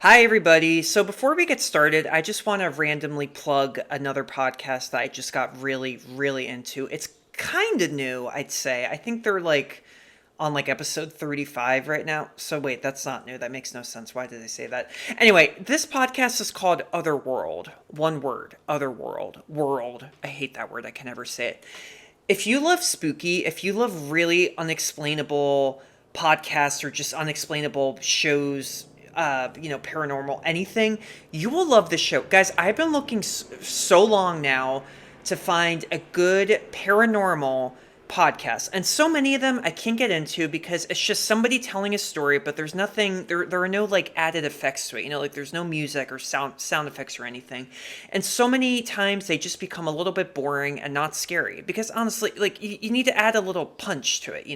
Hi, everybody. So before we get started, I just want to randomly plug another podcast that I just got really, really into. It's kind of new, I'd say. I think they're on episode 35 right now. So wait, that's not new. That makes no sense. Why did I say that? Anyway, this podcast is called Otherworld. One word, Otherworld. World. I hate that word. I can never say it. If you love spooky, if you love really unexplainable podcasts or just unexplainable shows, paranormal, anything, you will love this show. Guys, I've been looking so long now to find a good paranormal podcast. And so many of them I can't get into because it's just somebody telling a story, but there's nothing, there are no added effects to it. There's no music or sound effects or anything. And so many times they just become a little bit boring and not scary because honestly, you need to add a little punch to it.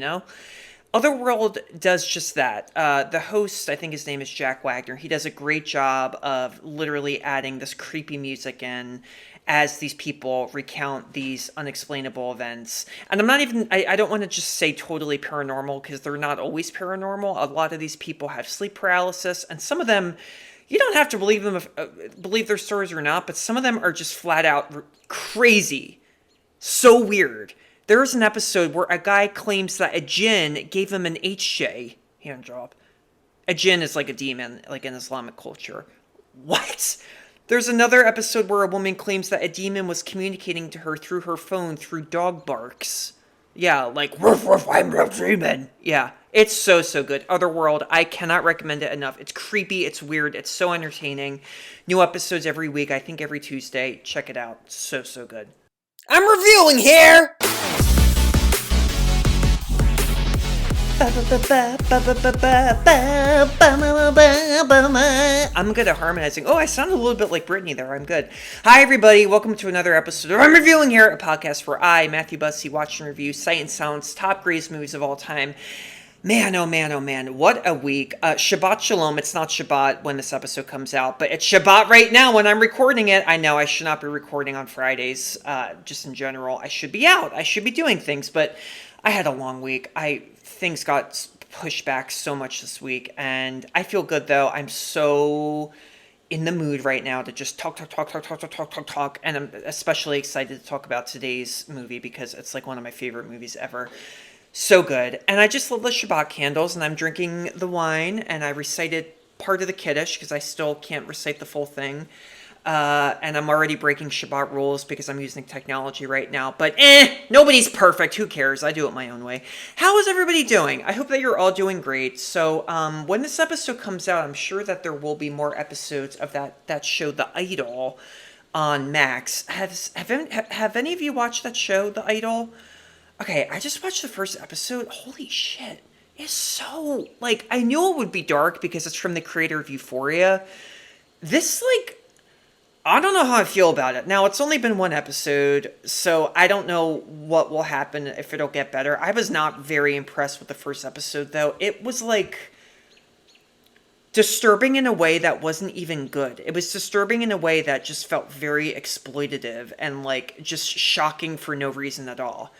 Otherworld does just that. The host, I think his name is Jack Wagner, he does a great job of literally adding this creepy music in as these people recount these unexplainable events. And I'm not even, I don't want to just say totally paranormal because they're not always paranormal. A lot of these people have sleep paralysis, and some of them, you don't have to believe them, believe their stories or not, but some of them are just flat out crazy. So weird. There's an episode where a guy claims that a jinn gave him an HJ, hand job. A jinn is like a demon, like in Islamic culture. What? There's another episode where a woman claims that a demon was communicating to her through her phone through dog barks. Yeah, like, woof woof, I'm a demon. Yeah, it's so good. Otherworld, I cannot recommend it enough. It's creepy, it's weird, it's so entertaining. New episodes every week, I think every Tuesday. Check it out. So good. I'm reviewing here! I'm good at harmonizing. Oh, I sound a little bit like Britney there. I'm good. Hi, everybody. Welcome to another episode of I'm Reviewing Here, a podcast where I, Matthew Bussey, watch and review Sight and Sound's top greatest movies of all time. Man, oh man, oh man, what a week. Shabbat Shalom. It's not Shabbat when this episode comes out, but it's Shabbat right now when I'm recording it. I know I should not be recording on Fridays, just in general. I should be out. I should be doing things, but I had a long week. Things got pushed back so much this week, and I feel good though. I'm so in the mood right now to just talk, and I'm especially excited to talk about today's movie because it's like one of my favorite movies ever. So good. And I just love the Shabbat candles, and I'm drinking the wine, and I recited part of the Kiddush because I still can't recite the full thing. And I'm already breaking Shabbat rules because I'm using technology right now. But nobody's perfect. Who cares? I do it my own way. How is everybody doing? I hope that you're all doing great. So when this episode comes out, I'm sure that there will be more episodes of that show, The Idol, on Max. Have any of you watched that show, The Idol? Okay, I just watched the first episode. Holy shit. It's so, I knew it would be dark because it's from the creator of Euphoria. This, I don't know how I feel about it. Now, it's only been one episode, so I don't know what will happen, if it'll get better. I was not very impressed with the first episode, though. It was, disturbing in a way that wasn't even good. It was disturbing in a way that just felt very exploitative and, just shocking for no reason at all.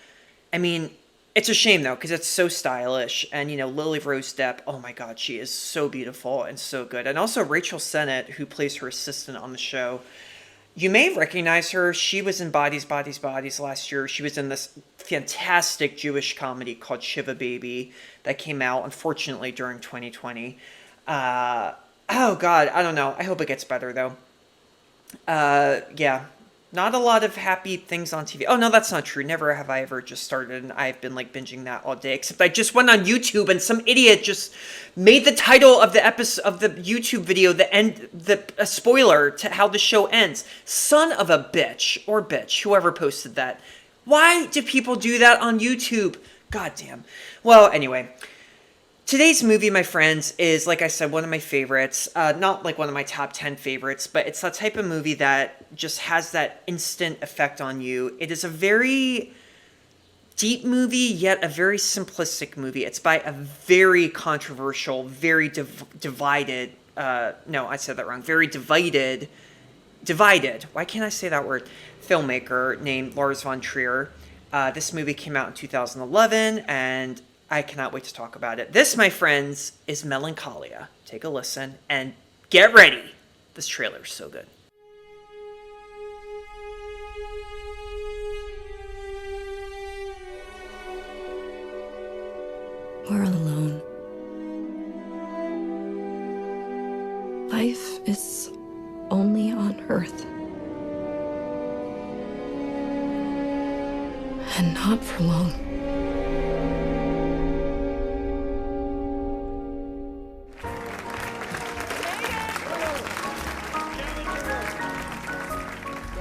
I mean, it's a shame, though, because it's so stylish. And, Lily Rose Depp, oh my God, she is so beautiful and so good. And also Rachel Sennett, who plays her assistant on the show. You may recognize her. She was in Bodies, Bodies, Bodies last year. She was in this fantastic Jewish comedy called Shiva Baby that came out, unfortunately, during 2020. Oh, God, I don't know. I hope it gets better, though. Yeah. Not a lot of happy things on TV. Oh, no, that's not true. Never have I ever just started, and I've been, binging that all day. Except I just went on YouTube, and some idiot just made the title of the episode of the YouTube video a spoiler to how the show ends. Son of a bitch, or bitch, whoever posted that. Why do people do that on YouTube? God damn. Well, anyway. Today's movie, my friends, is, like I said, one of my favorites. Not one of my top 10 favorites, but it's that type of movie that just has that instant effect on you. It is a very deep movie, yet a very simplistic movie. It's by a very controversial, very divided, no, I said that wrong, very divided, why can't I say that word? Filmmaker named Lars von Trier. This movie came out in 2011, and I cannot wait to talk about it. This, my friends, is Melancholia. Take a listen, and Get ready. This trailer is so good. We're alone. Life is only on Earth. And not for long.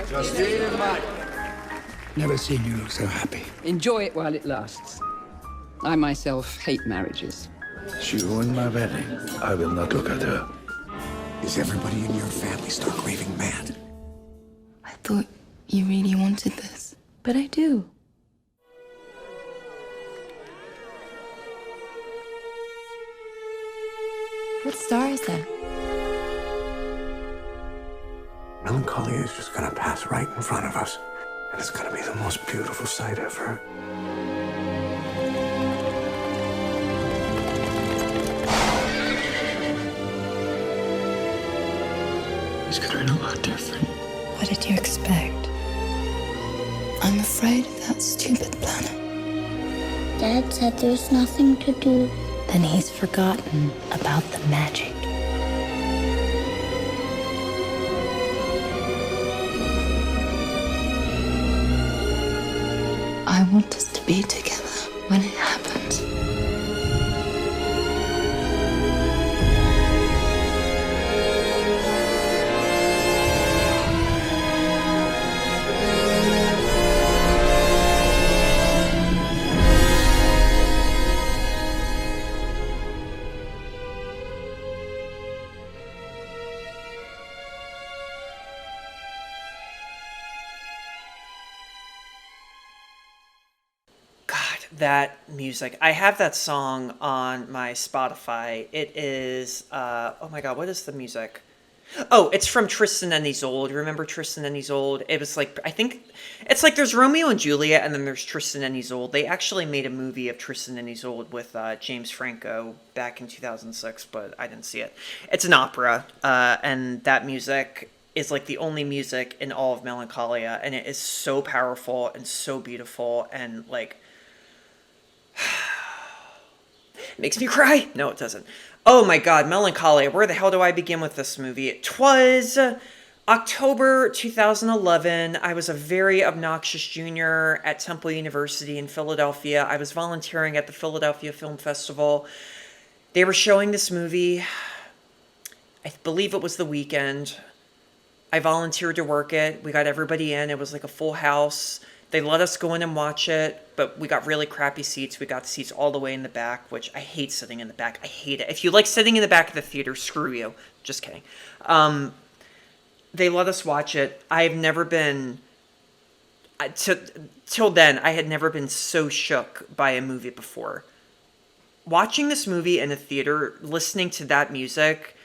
Justine and Mike. Never seen you look so happy. Enjoy it while it lasts. I myself hate marriages. She ruined my wedding. I will not look at her. Is everybody in your family stark raving mad? I thought you really wanted this, but I do. What star is that? Melancholia is just gonna pass right in front of us. And it's gonna be the most beautiful sight ever. It's gonna be a lot different. What did you expect? I'm afraid of that stupid planet. Dad said there's nothing to do. Then he's forgotten about the magic. I want us to be together when it happens. That music. I have that song on my Spotify. It is, oh my God, what is the music? Oh, it's from Tristan and Isolde. Remember Tristan and Isolde? It was like, I think, it's like there's Romeo and Juliet and then there's Tristan and Isolde. They actually made a movie of Tristan and Isolde with James Franco back in 2006, but I didn't see it. It's an opera, and that music is like the only music in all of Melancholia, and it is so powerful and so beautiful and like, makes me cry. No, it doesn't. Oh my God, Melancholia. Where the hell do I begin with this movie? It was October 2011. I was a very obnoxious junior at Temple University in Philadelphia. I was volunteering at the Philadelphia Film Festival. They were showing this movie. I believe it was the weekend. I volunteered to work it. We got everybody in. It was like a full house. They let us go in and watch it, but we got really crappy seats. We got the seats all the way in the back, which I hate sitting in the back. I hate it. If you like sitting in the back of the theater, screw you. Just kidding. They let us watch it. I've never been, till then, I had never been so shook by a movie before. Watching this movie in a theater, listening to that music,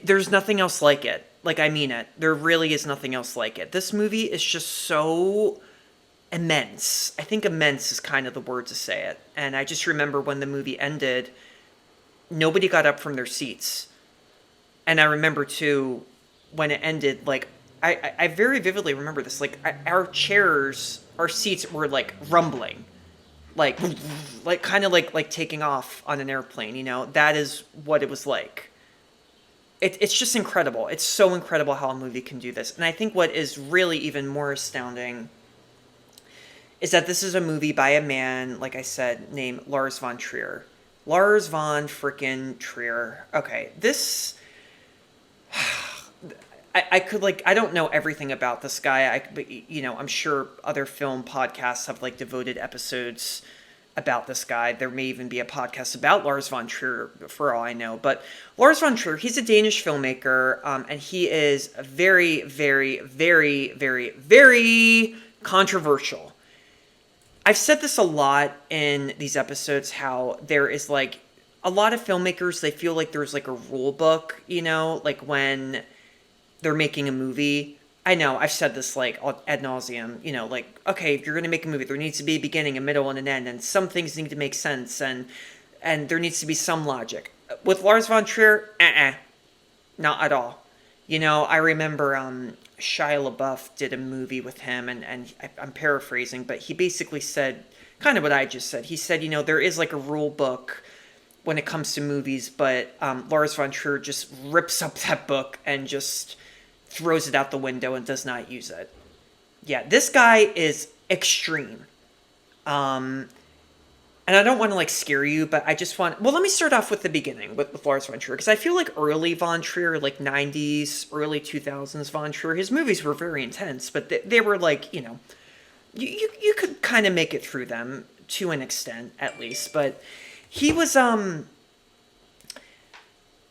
there's nothing else like it. Like, I mean it. There really is nothing else like it. This movie is just so immense. I think immense is kind of the word to say it. And I just remember when the movie ended, nobody got up from their seats. And I remember, too, when it ended, like, I very vividly remember this. Like, our chairs, our seats were, like, rumbling. Like kind of like taking off on an airplane, you know? That is what it was like. It's just incredible. It's so incredible how a movie can do this. And I think what is really even more astounding is that this is a movie by a man, like I said, named Lars von Trier. Lars von frickin' Trier. Okay, this... I could, like, I don't know everything about this guy. But, you know, I'm sure other film podcasts have, like, devoted episodes about this guy. There may even be a podcast about Lars von Trier, for all I know. But Lars von Trier, he's a Danish filmmaker, and he is very, very, very, very, very controversial. I've said this a lot in these episodes, how there is, like, a lot of filmmakers, they feel like there's, like, a rule book, you know, like when they're making a movie. I know, I've said this, like, ad nauseum, you know, like, okay, if you're going to make a movie, there needs to be a beginning, a middle, and an end, and some things need to make sense, and there needs to be some logic. With Lars von Trier, not at all. You know, I remember Shia LaBeouf did a movie with him, and I'm paraphrasing, but he basically said kind of what I just said. He said, you know, there is like a rule book when it comes to movies, but Lars von Trier just rips up that book and just throws it out the window and does not use it. Yeah, this guy is extreme. And I don't want to like scare you, but I just want, well, let me start off with the beginning with Lars von Trier, because I feel like early von Trier, like 90s, early 2000s von Trier, his movies were very intense, but they were like, you know, you could kind of make it through them to an extent, at least. But he was,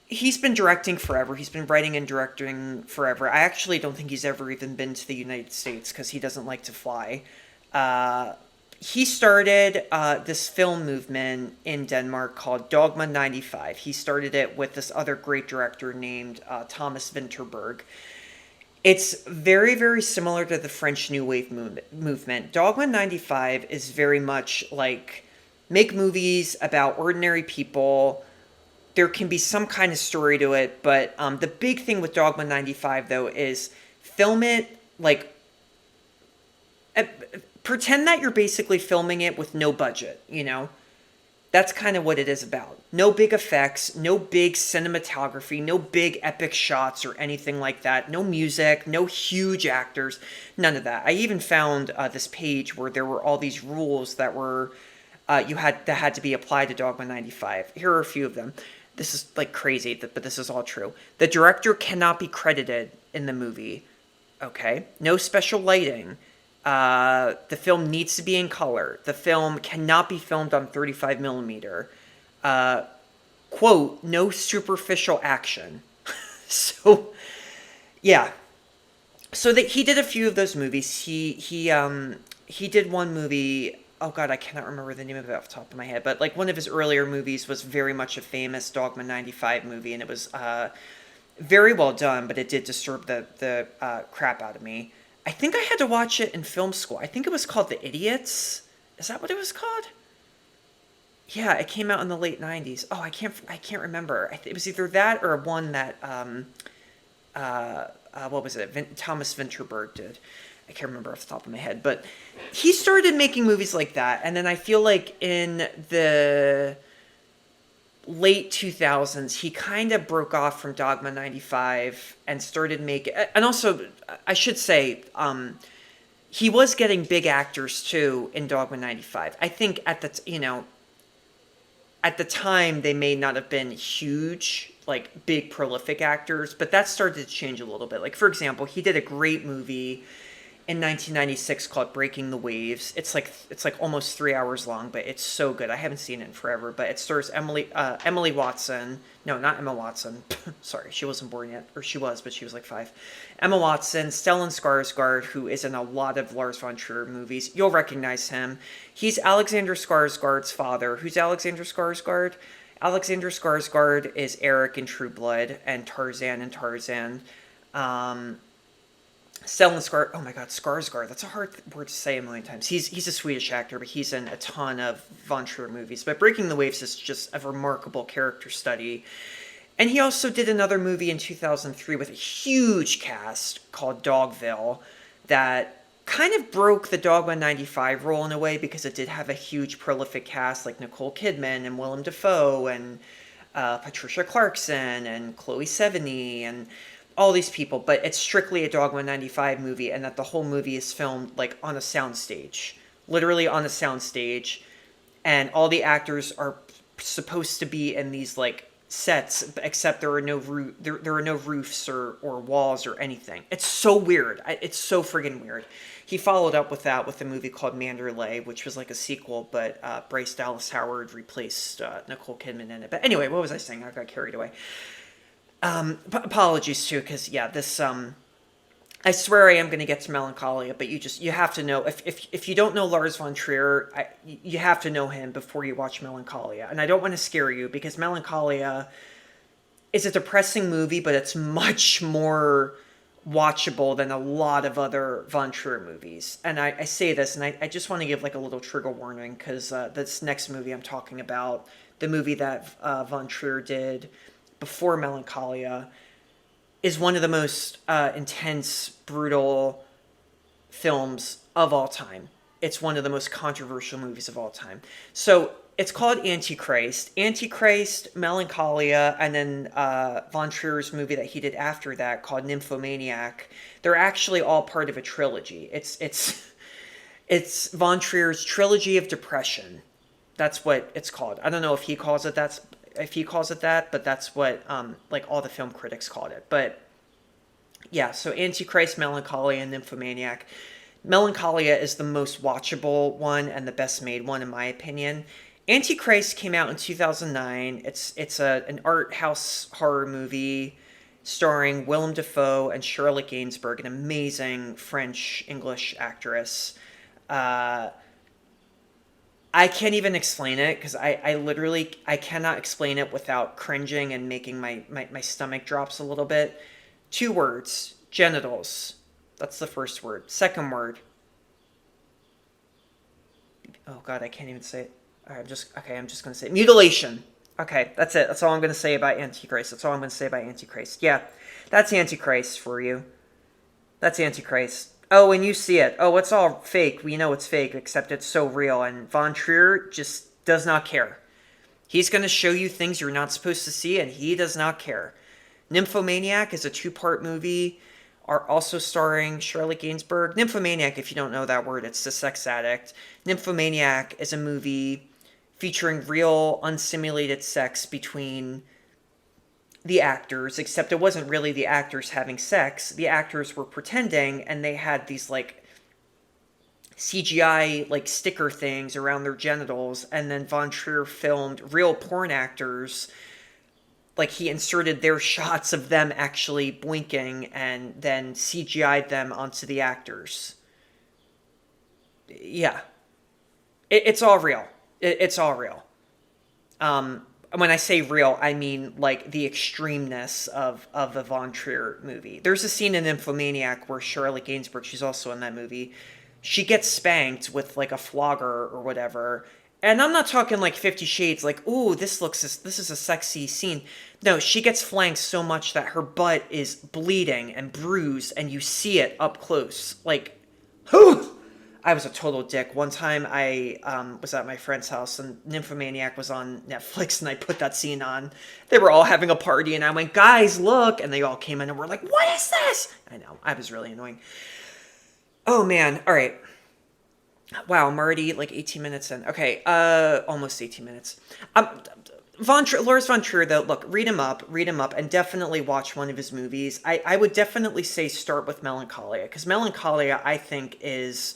he's been directing forever. He's been writing and directing forever. I actually don't think he's ever even been to the United States because he doesn't like to fly. He started this film movement in Denmark called Dogma 95. He started it with this other great director named Thomas Vinterberg. It's very, very similar to the French New Wave movement. Dogma 95 is very much like make movies about ordinary people. There can be some kind of story to it, but the big thing with Dogma 95, though, is film it like... pretend that you're basically filming it with no budget, you know? That's kind of what it is about. No big effects, no big cinematography, no big epic shots or anything like that. No music, no huge actors, none of that. I even found this page where there were all these rules that were that had to be applied to Dogma 95. Here are a few of them. This is like crazy, but this is all true. The director cannot be credited in the movie. Okay? No special lighting. The film needs to be in color. The film cannot be filmed on 35 millimeter. Quote, no superficial action. So, yeah. So that he did a few of those movies. He did one movie. Oh God, I cannot remember the name of it off the top of my head. But like one of his earlier movies was very much a famous Dogma 95 movie, and it was very well done. But it did disturb the crap out of me. I think I had to watch it in film school. I think it was called The Idiots. Is that what it was called? Yeah, it came out in the late 90s. Oh, I can't remember. It was either that or one that what was it? Thomas Vinterberg did. I can't remember off the top of my head, but he started making movies like that, and then I feel like in the late 2000s, he kind of broke off from Dogma 95 and started making... And also, I should say, he was getting big actors, too, in Dogma 95. I think at the time, they may not have been huge, like, big, prolific actors, but that started to change a little bit. Like, for example, he did a great movie in 1996 called Breaking the Waves. It's like almost 3 hours long, but it's so good. I haven't seen it in forever, but it stars Emily Watson. No, not Emma Watson. Sorry, she wasn't born yet. Or she was, but she was like 5. Emma Watson, Stellan Skarsgård, who is in a lot of Lars von Trier movies. You'll recognize him. He's Alexander Skarsgård's father. Who's Alexander Skarsgård? Alexander Skarsgård is Eric in True Blood and Tarzan in Tarzan. Stellan Skarsgård, oh my God, Skarsgård, that's a hard word to say a million times. He's a Swedish actor, but he's in a ton of von Trier movies. But Breaking the Waves is just a remarkable character study. And he also did another movie in 2003 with a huge cast called Dogville that kind of broke the Dogma 95 rule in a way, because it did have a huge prolific cast like Nicole Kidman and Willem Dafoe and Patricia Clarkson and Chloe Sevigny and all these people, but it's strictly a Dogma 95 movie, and that the whole movie is filmed like on a soundstage, literally on a soundstage, and all the actors are supposed to be in these like sets, except there are no roofs or walls or anything. It's so weird. It's so friggin' weird. He followed up with that with a movie called Manderley, which was like a sequel, but Bryce Dallas Howard replaced Nicole Kidman in it. But anyway, what was I saying? I got carried away. Apologies too, because yeah, this I swear I am going to get to Melancholia, but you have to know, if you don't know Lars von Trier, you have to know him before you watch Melancholia. And I don't want to scare you, because Melancholia is a depressing movie, but it's much more watchable than a lot of other von Trier movies. And I say this, and I just want to give like a little trigger warning, because this next movie I'm talking about, the movie that von Trier did before Melancholia, is one of the most intense, brutal films of all time. It's one of the most controversial movies of all time. So it's called Antichrist. Antichrist, Melancholia, and then von Trier's movie that he did after that called Nymphomaniac. They're actually all part of a trilogy. It's von Trier's trilogy of depression. That's what it's called. I don't know if he calls it that, but that's what like all the film critics called it. But yeah, so Antichrist, Melancholia, and Nymphomaniac. Melancholia is the most watchable one and the best made one, in my opinion. Antichrist came out in 2009. It's an art house horror movie starring Willem Dafoe and Charlotte Gainsbourg, an amazing French-English actress. I can't even explain it because I literally cannot explain it without cringing and making my stomach drops a little bit. 2 words: genitals. That's the first word. Second word. Oh God, I can't even say it. I'm just going to say it. Mutilation. Okay, that's it. That's all I'm going to say about Antichrist. That's all I'm going to say about Antichrist. Yeah, that's Antichrist for you. That's Antichrist. Oh, and you see it. Oh, it's all fake. We know it's fake, except it's so real. And von Trier just does not care. He's going to show you things you're not supposed to see, and he does not care. Nymphomaniac is a 2-part movie, are also starring Charlotte Gainsbourg. Nymphomaniac, if you don't know that word, it's the sex addict. Nymphomaniac is a movie featuring real, unsimulated sex between the actors, except it wasn't really the actors having sex. The actors were pretending, and they had these, like, CGI, like, sticker things around their genitals, and then von Trier filmed real porn actors. Like, he inserted their shots of them actually boinking and then CGI'd them onto the actors. Yeah. It's all real. It's all real. When I say real, I mean, like, the extremeness of the Von Trier movie. There's a scene in Nymphomaniac where Charlotte Gainsbourg, she's also in that movie, she gets spanked with, like, a flogger or whatever. And I'm not talking like 50 Shades, like, ooh, this is a sexy scene. No, she gets flanked so much that her butt is bleeding and bruised, and you see it up close. Like, whew! I was a total dick. One time I was at my friend's house, and Nymphomaniac was on Netflix, and I put that scene on. They were all having a party, and I went, guys, look! And they all came in and were like, what is this? I know, I was really annoying. Oh, man. All right. Wow, I'm already like 18 minutes in. Okay, almost 18 minutes. Lars von Trier, though, look, read him up, and definitely watch one of his movies. I would definitely say start with Melancholia, because Melancholia, I think, is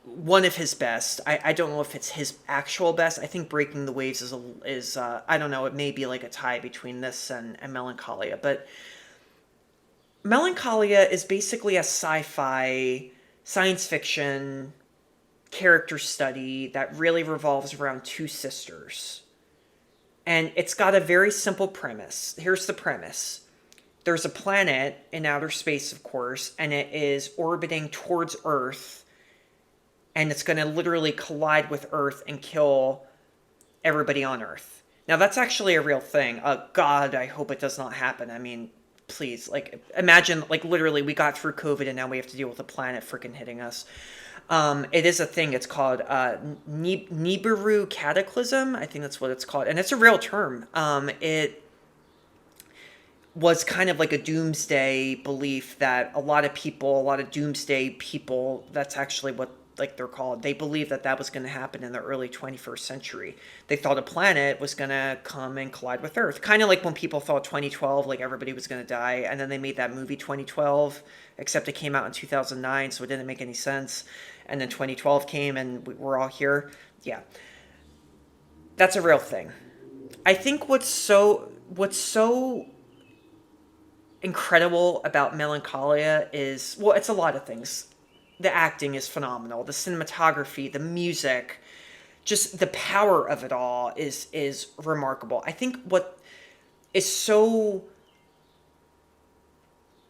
one of his best. I don't know if it's his actual best. I think Breaking the Waves is I don't know, it may be like a tie between this and Melancholia, but Melancholia is basically a sci-fi science fiction character study that really revolves around 2 sisters. And it's got a very simple premise. Here's the premise. There's a planet in outer space, of course, and it is orbiting towards Earth, and it's going to literally collide with Earth and kill everybody on Earth. Now, that's actually a real thing. God, I hope it does not happen. I mean, please, like, imagine, like, literally we got through COVID and now we have to deal with the planet freaking hitting us. It is a thing. It's called Nibiru Cataclysm. I think that's what it's called. And it's a real term. It was kind of like a doomsday belief that a lot of doomsday people, that's actually what, like, they're called. They believed that was going to happen in the early 21st century. They thought a planet was going to come and collide with Earth. Kind of like when people thought 2012, like everybody was going to die. And then they made that movie 2012, except it came out in 2009, so it didn't make any sense. And then 2012 came and we're all here. Yeah. That's a real thing. I think what's so incredible about Melancholia is, well, it's a lot of things. The acting is phenomenal. The cinematography, the music, just the power of it all is remarkable. I think what is so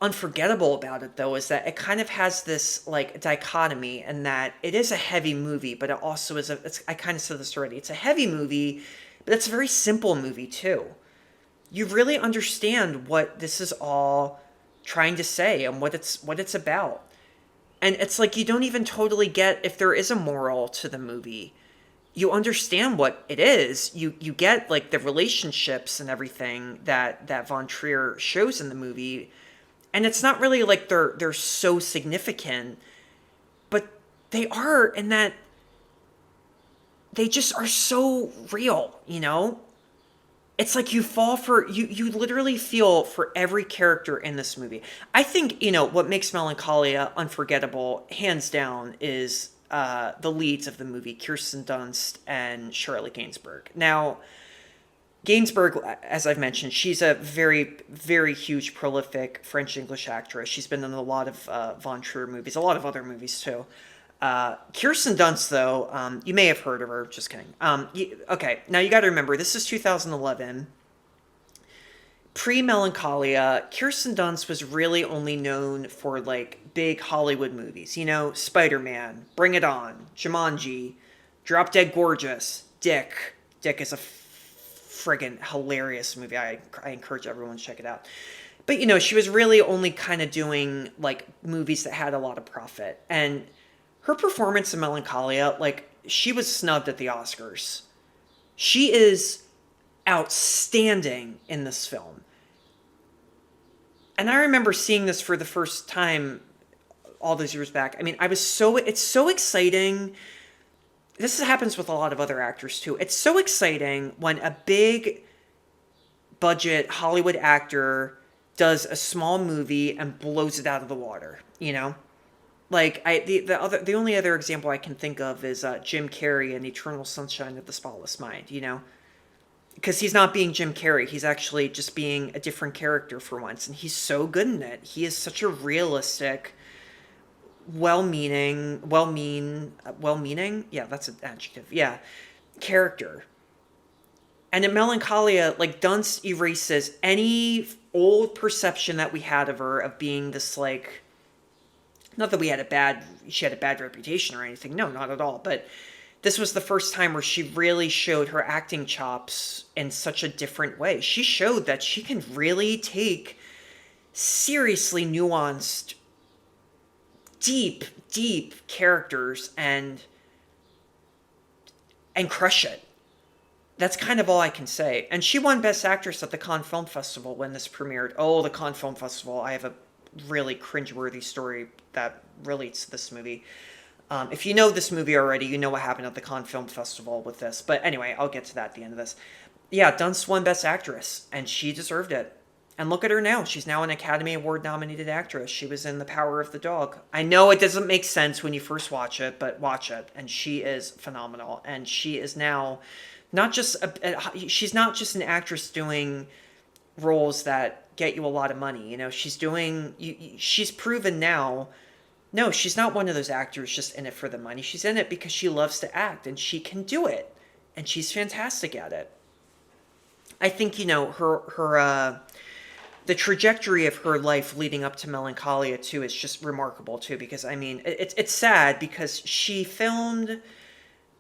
unforgettable about it, though, is that it kind of has this like dichotomy, and that it is a heavy movie, but it also is I kind of said this already. It's a heavy movie, but it's a very simple movie too. You really understand what this is all trying to say and what it's about. And it's like you don't even totally get if there is a moral to the movie. You understand what it is. You get like the relationships and everything that Von Trier shows in the movie. And it's not really like they're so significant, but they are, in that they just are so real, you know? It's like you fall for, you literally feel for every character in this movie. I think, you know, what makes Melancholia unforgettable, hands down, is the leads of the movie, Kirsten Dunst and Charlotte Gainsbourg. Now, Gainsbourg, as I've mentioned, she's a very, very huge, prolific French-English actress. She's been in a lot of Von Trier movies, a lot of other movies too. Kirsten Dunst, though, you may have heard of her. Just kidding. Okay, now you got to remember, this is 2011. Pre-Melancholia, Kirsten Dunst was really only known for, like, big Hollywood movies. You know, Spider-Man, Bring It On, Jumanji, Drop Dead Gorgeous, Dick. Dick is a friggin' hilarious movie. I encourage everyone to check it out. But, you know, she was really only kind of doing, like, movies that had a lot of profit. And her performance in Melancholia, like, she was snubbed at the Oscars. She is outstanding in this film. And I remember seeing this for the first time all those years back. I mean, it's so exciting. This happens with a lot of other actors too. It's so exciting when a big budget Hollywood actor does a small movie and blows it out of the water, you know? Like, the only other example I can think of is Jim Carrey in Eternal Sunshine of the Spotless Mind, you know? Because he's not being Jim Carrey. He's actually just being a different character for once. And he's so good in it. He is such a realistic, well-meaning, yeah, that's an adjective, yeah, character. And in Melancholia, like, Dunst erases any old perception that we had of her of being this, like, not that she had a bad reputation or anything. No, not at all. But this was the first time where she really showed her acting chops in such a different way. She showed that she can really take seriously nuanced, deep characters and crush it. That's kind of all I can say. And she won Best Actress at the Cannes Film Festival when this premiered. Oh, the Cannes Film Festival. I have a really cringeworthy story that relates to this movie. If you know this movie already, you know what happened at the Cannes Film Festival with this. But anyway, I'll get to that at the end of this. Yeah, Dunst won Best Actress, and she deserved it. And look at her now. She's now an Academy Award-nominated actress. She was in The Power of the Dog. I know it doesn't make sense when you first watch it, but watch it. And she is phenomenal. And she is now not just she's not just an actress doing roles that get you a lot of money. You know, she's proven now. No, she's not one of those actors just in it for the money. She's in it because she loves to act, and she can do it, and she's fantastic at it. I think, you know, the trajectory of her life leading up to Melancholia too is just remarkable too, because I mean, it's sad because she filmed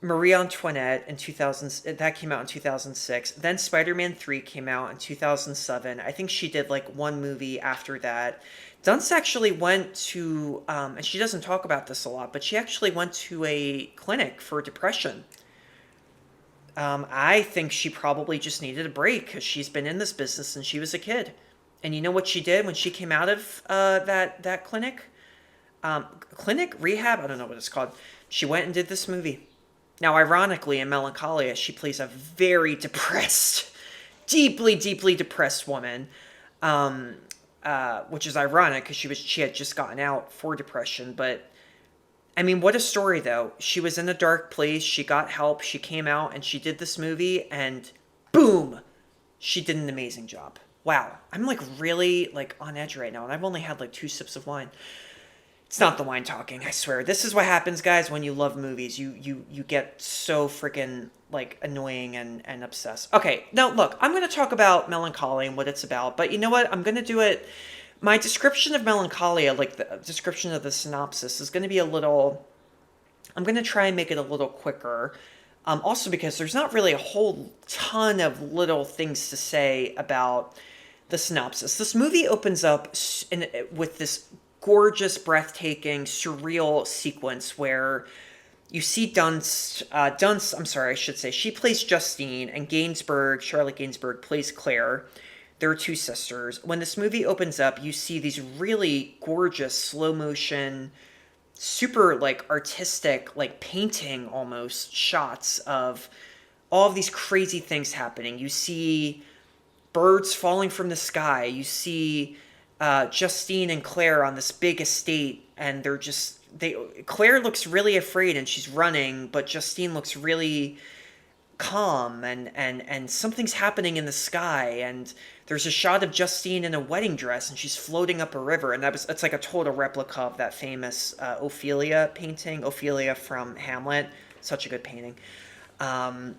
Marie Antoinette in 2000, that came out in 2006. Then Spider-Man 3 came out in 2007. I think she did like one movie after that. Dunst actually went to, and she doesn't talk about this a lot, but she actually went to a clinic for depression. I think she probably just needed a break because she's been in this business since she was a kid. And you know what she did when she came out of that clinic? Clinic? Rehab? I don't know what it's called. She went and did this movie. Now, ironically, in Melancholia, she plays a very depressed, deeply depressed woman, which is ironic because she had just gotten out for depression. But, I mean, what a story, though. She was in a dark place. She got help. She came out, and she did this movie, and boom! She did an amazing job. Wow. I'm, like, really, like, on edge right now, and I've only had, like, 2 sips of wine. It's not the wine talking, I swear. This is what happens, guys, when you love movies. You get so freaking, like, annoying and obsessed. Okay, now, look, I'm going to talk about Melancholy and what it's about. But you know what? I'm going to do it My description of Melancholia, like the description of the synopsis, is going to be a little... I'm going to try and make it a little quicker. Also because there's not really a whole ton of little things to say about the synopsis. This movie opens up with this gorgeous, breathtaking, surreal sequence where you see Dunst, she plays Justine, and Charlotte Gainsbourg plays Claire. They're two sisters. When this movie opens up, you see these really gorgeous, slow motion, super like artistic, like painting almost shots of all of these crazy things happening. You see birds falling from the sky. You see Justine and Claire on this big estate, and Claire looks really afraid and she's running, but Justine looks really calm, and something's happening in the sky, and there's a shot of Justine in a wedding dress and she's floating up a river, and it's like a total replica of that famous Ophelia painting, Ophelia from Hamlet. Such a good painting. All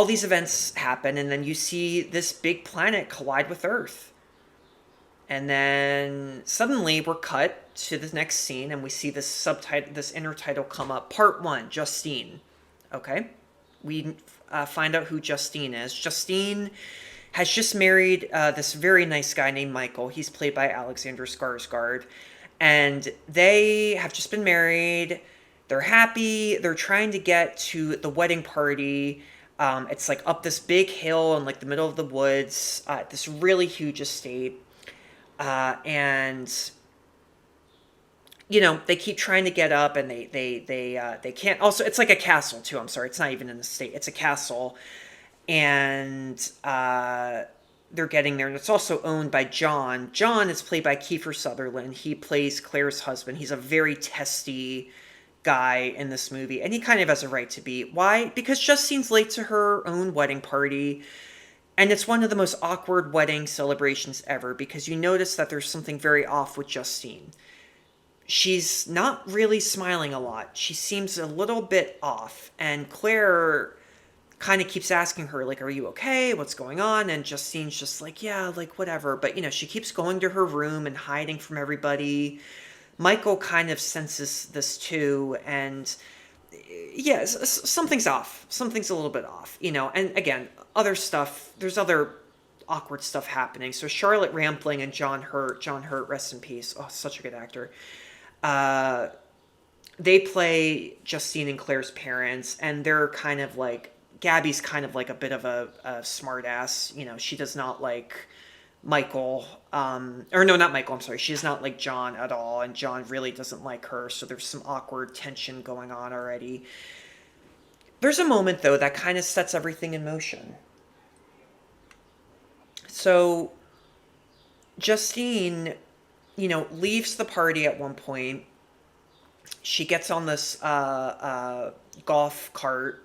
these events happen, and then you see this big planet collide with Earth. And then suddenly we're cut to the next scene, and we see this subtitle, this inner title come up. Part 1, Justine. Okay? We find out who Justine is. Justine has just married this very nice guy named Michael. He's played by Alexander Skarsgård. And they have just been married. They're happy. They're trying to get to the wedding party. It's like up this big hill in like the middle of the woods, this really huge estate. And you know, they keep trying to get up, and they can't. Also, it's like a castle too. I'm sorry, it's not even an estate. It's a castle, and they're getting there. And it's also owned by John. John is played by Kiefer Sutherland. He plays Claire's husband. He's a very testy guy in this movie, and he kind of has a right to be. Why? Because Justine's late to her own wedding party. And it's one of the most awkward wedding celebrations ever, because you notice that there's something very off with Justine. She's not really smiling a lot. She seems a little bit off. And Claire kind of keeps asking her, like, are you okay? What's going on? And Justine's just like, yeah, like, whatever. But, you know, she keeps going to her room and hiding from everybody. Michael kind of senses this too. And, yeah, something's off. Something's a little bit off, you know. And, again, other stuff, there's other awkward stuff happening. So Charlotte Rampling and John Hurt, rest in peace. Oh, such a good actor. They play Justine and Claire's parents, and they're kind of like, Gabby's kind of like a bit of a smart ass. You know, she does not like Michael, or no, not Michael, I'm sorry. She does not like John at all, and John really doesn't like her. So there's some awkward tension going on already. There's a moment, though, that kind of sets everything in motion. So Justine, you know, leaves the party at one point. She gets on this golf cart.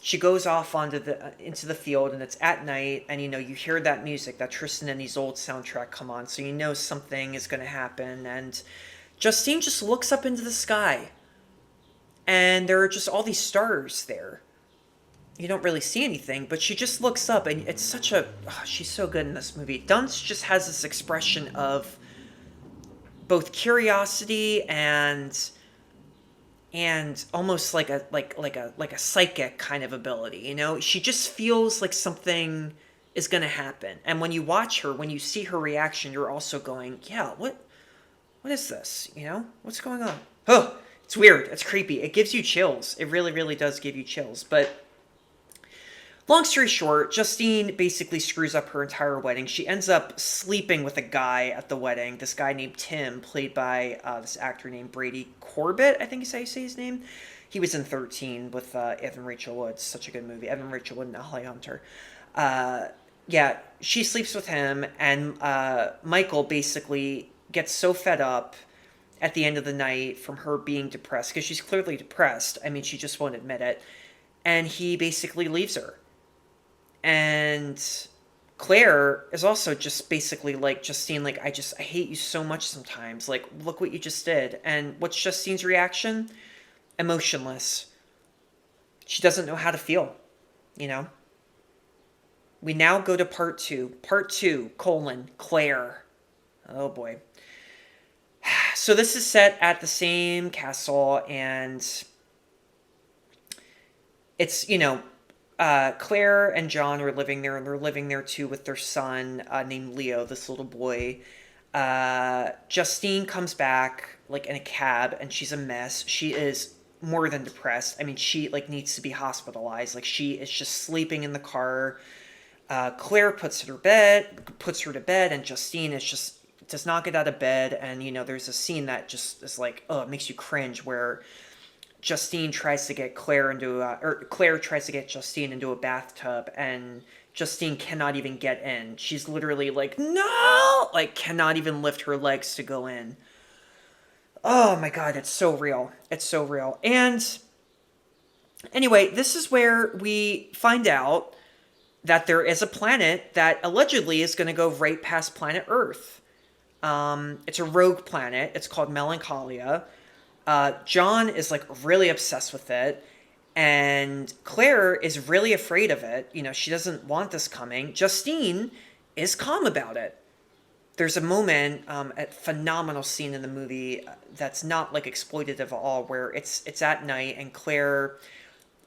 She goes off into the field, and it's at night. And, you know, you hear that music, that Tristan and Isolde soundtrack come on. So you know something is going to happen. And Justine just looks up into the sky. And there are just all these stars there. You don't really see anything, but she just looks up, and it's such a... Oh, she's so good in this movie. Dunst just has this expression of both curiosity and almost like a psychic kind of ability, you know? She just feels like something is going to happen. And when you watch her, when you see her reaction, you're also going, yeah, what is this? You know? What's going on? Oh, it's weird. It's creepy. It gives you chills. It really, really does give you chills. But long story short, Justine basically screws up her entire wedding. She ends up sleeping with a guy at the wedding. This guy named Tim, played by this actor named Brady Corbett, I think is how you say his name. He was in 13 with Evan Rachel Wood. Such a good movie. Evan Rachel Wood and Holly Hunter. Yeah, she sleeps with him, and Michael basically gets so fed up at the end of the night from her being depressed, because she's clearly depressed. I mean, she just won't admit it. And he basically leaves her. And Claire is also just basically like, Justine, like, I hate you so much sometimes. Like, look what you just did. And what's Justine's reaction? Emotionless. She doesn't know how to feel, you know? We now go to part 2. Part 2, Claire. Oh boy. So this is set at the same castle, and it's, Claire and John are living there, and they're living there too with their son named Leo, this little boy. Justine comes back like in a cab, and she's a mess. She is more than depressed. I mean, she like needs to be hospitalized. Like, she is just sleeping in the car. Claire puts her to bed, and Justine does not get out of bed. And there's a scene that just is like, oh, it makes you cringe, where Justine tries to get Claire tries to get Justine into a bathtub, and Justine cannot even get in. She's literally like, no, like cannot even lift her legs to go in. Oh my God, it's so real. It's so real. And anyway, this is where we find out that there is a planet that allegedly is going to go right past planet Earth. It's a rogue planet. It's called Melancholia. John is like really obsessed with it, and Claire is really afraid of it. She doesn't want this coming. Justine is calm about it. There's a moment, a phenomenal scene in the movie that's not like exploitative at all, where it's at night and Claire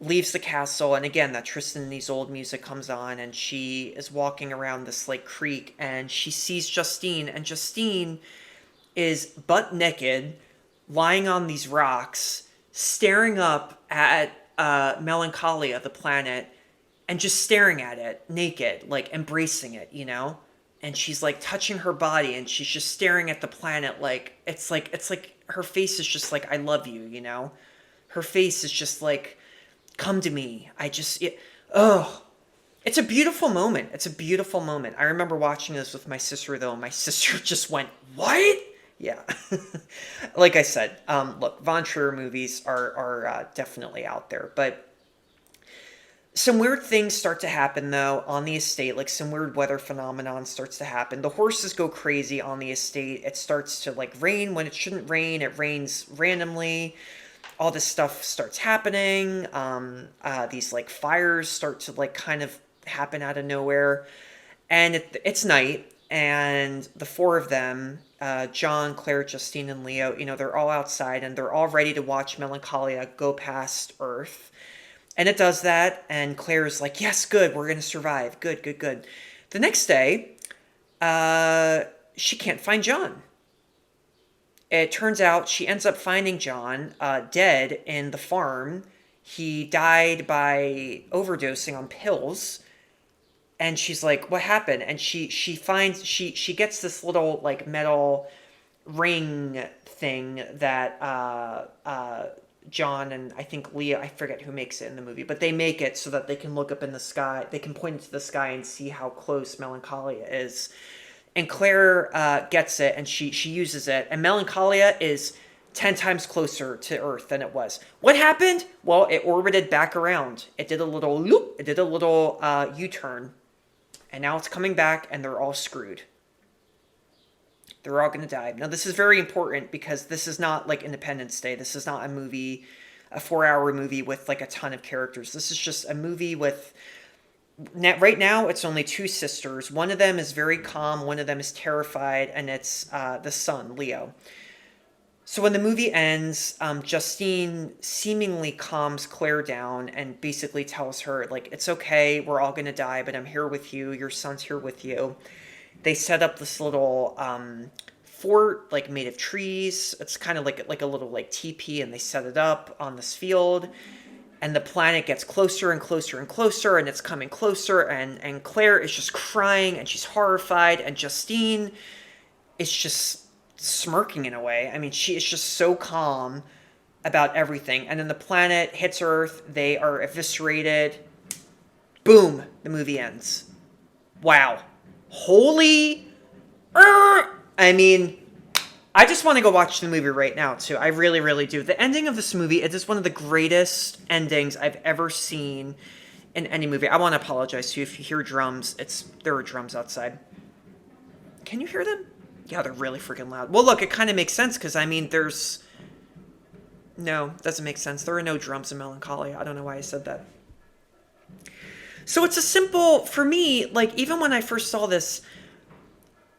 leaves the castle, and again that Tristan and Isolde music comes on, and she is walking around this like creek, and she sees Justine, and Justine is butt naked, lying on these rocks, staring up at Melancholia, the planet, and just staring at it naked, like embracing it, and she's like touching her body, and she's just staring at the planet, like it's like her face is just like, I love you, her face is just like, come to me. It's a beautiful moment. It's a beautiful moment. I remember watching this with my sister, though, and my sister just went, what? Yeah. Like I said, look, Von Trier movies are definitely out there, but some weird things start to happen, though, on the estate. Like, some weird weather phenomenon starts to happen. The horses go crazy on the estate. It starts to, like, rain when it shouldn't rain. It rains randomly. All this stuff starts happening. These, like, fires start to, like, kind of happen out of nowhere. And it's night, and the four of them, John, Claire, Justine, and Leo, they're all outside, and they're all ready to watch Melancholia go past Earth. And it does that, and Claire's like, yes, good, we're going to survive. Good, good, good. The next day, she can't find John. It turns out she ends up finding John dead in the farm. He died by overdosing on pills. And she's like, what happened? And she gets this little like metal ring thing that John and I think Leah, I forget who makes it in the movie, but they make it so that they can look up in the sky. They can point into the sky and see how close Melancholia is. And Claire gets it, and she uses it. And Melancholia is 10 times closer to Earth than it was. What happened? Well, it orbited back around. It did a little loop. It did a little U-turn. And now it's coming back, and they're all screwed. They're all going to die. Now, this is very important because this is not like Independence Day. This is not a movie, a 4-hour movie with like a ton of characters. This is just a movie with... Right now, it's only two sisters. One of them is very calm. One of them is terrified, and it's the son, Leo. So when the movie ends, Justine seemingly calms Claire down and basically tells her, like, it's okay, we're all going to die, but I'm here with you. Your son's here with you. They set up this little fort, like, made of trees. It's kind of like a little, like, teepee, and they set it up on this field. And the planet gets closer and closer and closer, and it's coming closer, and Claire is just crying, and she's horrified, and Justine is just smirking in a way. I mean, she is just so calm about everything. And then the planet hits Earth, they are eviscerated. Boom, the movie ends. Wow. Holy... I mean... I just want to go watch the movie right now, too. I really, really do. The ending of this movie, it is one of the greatest endings I've ever seen in any movie. I want to apologize to you if you hear drums. There are drums outside. Can you hear them? Yeah, they're really freaking loud. Well, look, it kind of makes sense, because, I mean, there's... No, doesn't make sense. There are no drums in Melancholia. I don't know why I said that. So it's a simple... For me, like, even when I first saw this...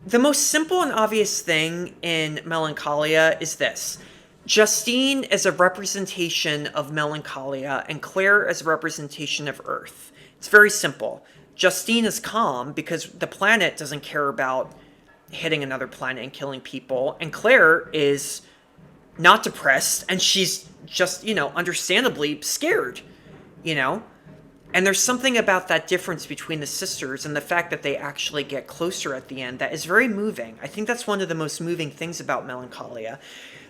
The most simple and obvious thing in Melancholia is this. Justine is a representation of Melancholia, and Claire is a representation of Earth. It's very simple. Justine is calm because the planet doesn't care about hitting another planet and killing people, and Claire is not depressed, and she's just, understandably scared, And there's something about that difference between the sisters and the fact that they actually get closer at the end that is very moving. I think that's one of the most moving things about Melancholia.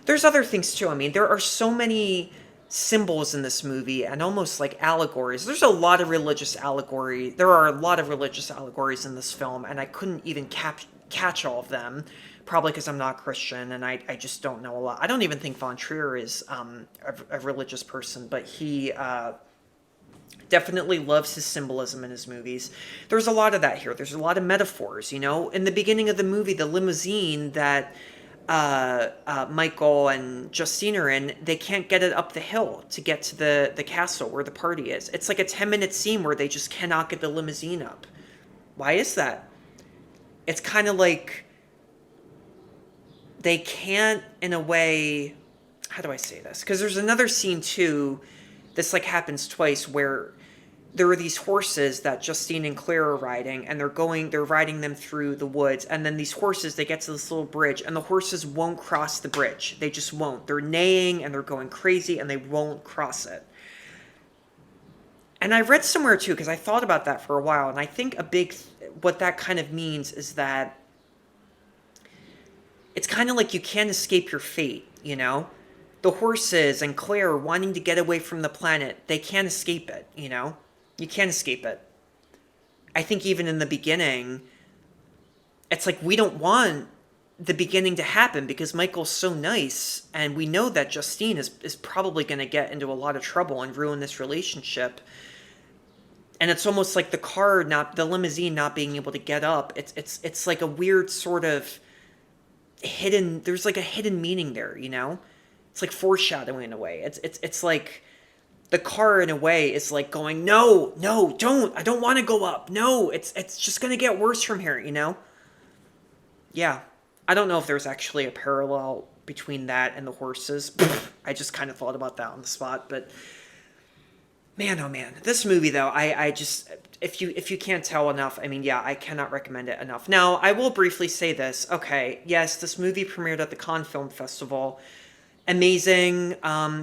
There's other things too. I mean, there are so many symbols in this movie and almost like allegories. There's a lot of religious allegory. There are a lot of religious allegories in this film, and I couldn't even catch all of them, probably because I'm not Christian and I just don't know a lot. I don't even think von Trier is a religious person, but he definitely loves his symbolism in his movies. There's a lot of that here. There's a lot of metaphors, In the beginning of the movie, the limousine that Michael and Justine are in, they can't get it up the hill to get to the castle where the party is. It's like a 10-minute scene where they just cannot get the limousine up. Why is that? It's kind of like they can't, in a way, how do I say this? Because there's another scene too, this like happens twice, where there are these horses that Justine and Claire are riding, and they're riding them through the woods, and then these horses, they get to this little bridge, and the horses won't cross the bridge. They just won't. They're neighing, and they're going crazy, and they won't cross it. And I read somewhere too, because I thought about that for a while, and I think what that kind of means is that it's kind of like you can't escape your fate, The horses and Claire wanting to get away from the planet, they can't escape it, You can't escape it. I think even in the beginning, it's like we don't want the beginning to happen because Michael's so nice, and we know that Justine is probably going to get into a lot of trouble and ruin this relationship. And it's almost like the limousine not being able to get up. It's like a weird sort of there's like a hidden meaning there, It's like foreshadowing in a way. It's like the car in a way is like going, no, don't, I don't want to go up. No, it's just going to get worse from here, Yeah. I don't know if there's actually a parallel between that and the horses. I just kind of thought about that on the spot, but man, oh man, this movie though, I just, if you can't tell enough, I mean, yeah, I cannot recommend it enough. Now, I will briefly say this. Okay, yes, this movie premiered at the Cannes Film Festival. Amazing.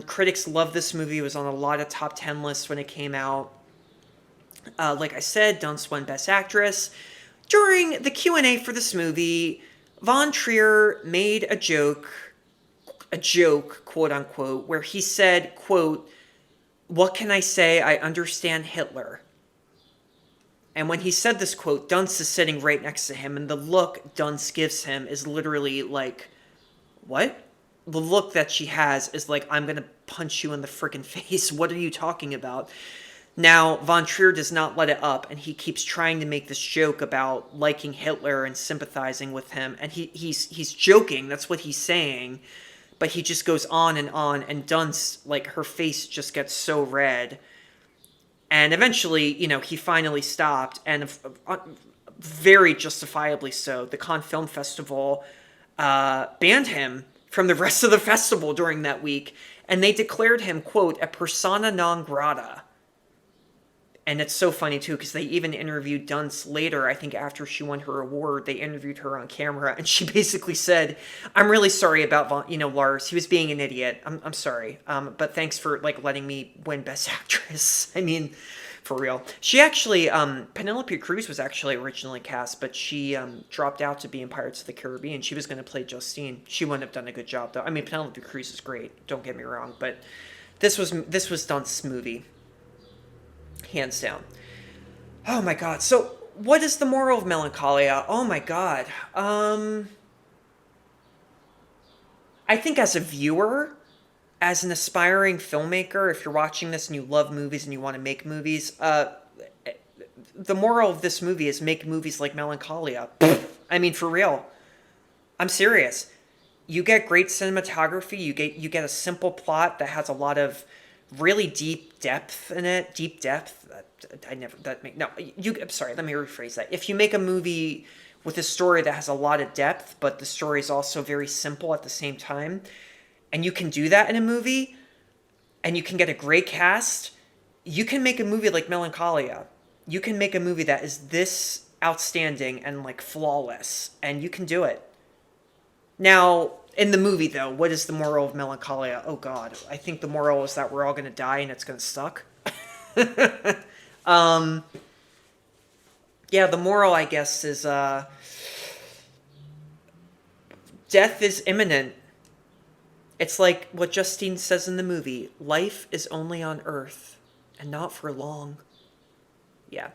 Critics love this movie. It was on a lot of top 10 lists when it came out. Like I said, Dunst won Best Actress. During the Q&A for this movie, von Trier made a joke, quote unquote, where he said, quote, "What can I say? I understand Hitler." And when he said this quote, Dunst is sitting right next to him, and the look Dunst gives him is literally like, what? The look that she has is like, I'm going to punch you in the freaking face. What are you talking about? Now, von Trier does not let it up, and he keeps trying to make this joke about liking Hitler and sympathizing with him. And he's joking. That's what he's saying. But he just goes on, and Dunst, like, her face just gets so red. And eventually, he finally stopped, and very justifiably so. The Cannes Film Festival banned him from the rest of the festival during that week, and they declared him, quote, a persona non grata. And it's so funny, too, because they even interviewed Dunst later, I think after she won her award, they interviewed her on camera, and she basically said, I'm really sorry about, Lars. He was being an idiot. I'm sorry. But thanks for, letting me win Best Actress. I mean, for real. She actually, Penelope Cruz was actually originally cast, but she dropped out to be in Pirates of the Caribbean. She was going to play Justine. She wouldn't have done a good job, though. I mean, Penelope Cruz is great. Don't get me wrong. But this was Dunst's movie. Hands down. Oh my god. So, what is the moral of Melancholia? Oh my god. I think as a viewer, as an aspiring filmmaker, if you're watching this and you love movies and you want to make movies, the moral of this movie is make movies like Melancholia. I mean, for real. I'm serious. You get great cinematography, you get a simple plot that has a lot of really deep depth in it. Let me rephrase that. If you make a movie with a story that has a lot of depth, but the story is also very simple at the same time. And you can do that in a movie, and you can get a great cast. You can make a movie like Melancholia. You can make a movie that is this outstanding and like flawless, and you can do it. Now, in the movie though, what is the moral of Melancholia? Oh God, I think the moral is that we're all gonna die and it's gonna suck. Yeah, the moral, I guess, is death is imminent. It's like what Justine says in the movie, life is only on Earth, and not for long. Yeah.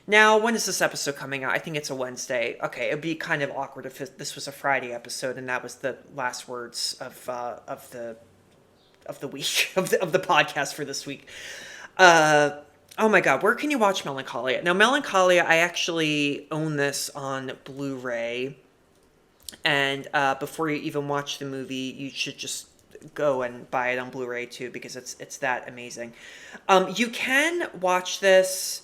Now, when is this episode coming out? I think it's a Wednesday. Okay, it'd be kind of awkward if this was a Friday episode and that was the last words of the week of the podcast for this week. Oh my God, where can you watch Melancholia? Now, Melancholia, I actually own this on Blu-ray. And before you even watch the movie, you should just go and buy it on Blu-ray too, because it's that amazing. You can watch this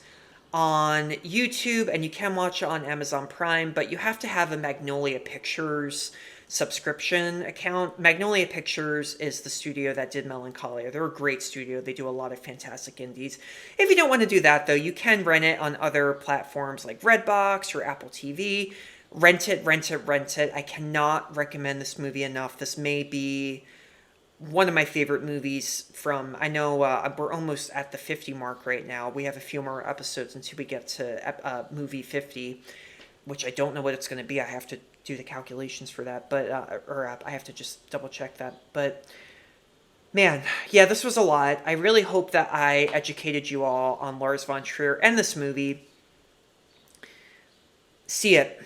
on YouTube and you can watch it on Amazon Prime, but you have to have a Magnolia Pictures subscription account. Magnolia Pictures is the studio that did Melancholia. They're a great studio. They do a lot of fantastic indies. If you don't want to do that, though, you can rent it on other platforms like Redbox or Apple TV. Rent it. I cannot recommend this movie enough. This may be one of my favorite movies from, I know we're almost at the 50 mark right now. We have a few more episodes until we get to movie 50, which I don't know what it's going to be. I have to do the calculations for that, but I have to just double check that. But man, yeah, this was a lot. I really hope that I educated you all on Lars von Trier and this movie. See it,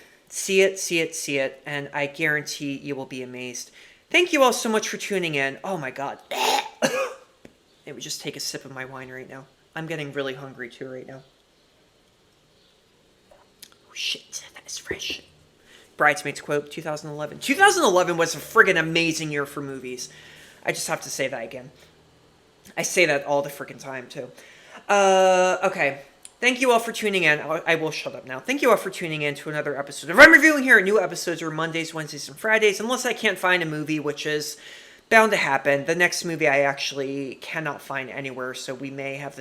and I guarantee you will be amazed. Thank you all so much for tuning in. Oh my God. It would just take a sip of my wine right now. I'm getting really hungry too right now. Oh shit, that is fresh. Bridesmaids quote, 2011. 2011 was a friggin' amazing year for movies. I just have to say that again. I say that all the friggin' time too. Okay. Thank you all for tuning in. I will shut up now. Thank you all for tuning in to another episode of I'm Reviewing Here. New episodes are Mondays, Wednesdays, and Fridays. Unless I can't find a movie, which is bound to happen. The next movie I actually cannot find anywhere, so we may have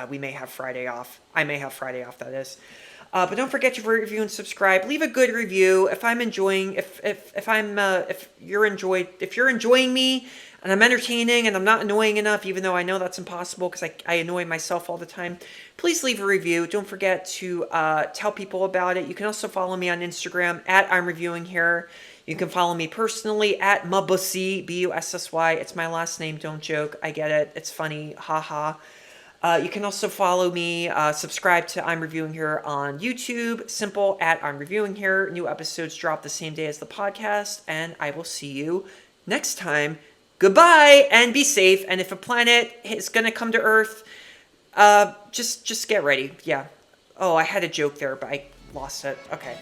we may have Friday off. I may have Friday off, that is. But don't forget to review and subscribe. Leave a good review. If you're enjoying me and I'm entertaining and I'm not annoying enough, even though I know that's impossible because I annoy myself all the time, please leave a review. Don't forget to tell people about it. You can also follow me on Instagram at I'm Reviewing Here. You can follow me personally at Mabussy, Bussy. It's my last name. Don't joke. I get it. It's funny. Ha. You can also follow me, subscribe to I'm Reviewing Here on YouTube, simple at I'm Reviewing Here. New episodes drop the same day as the podcast, and I will see you next time. Goodbye, and be safe. And if a planet is going to come to Earth, just get ready. Yeah. Oh, I had a joke there, but I lost it. Okay.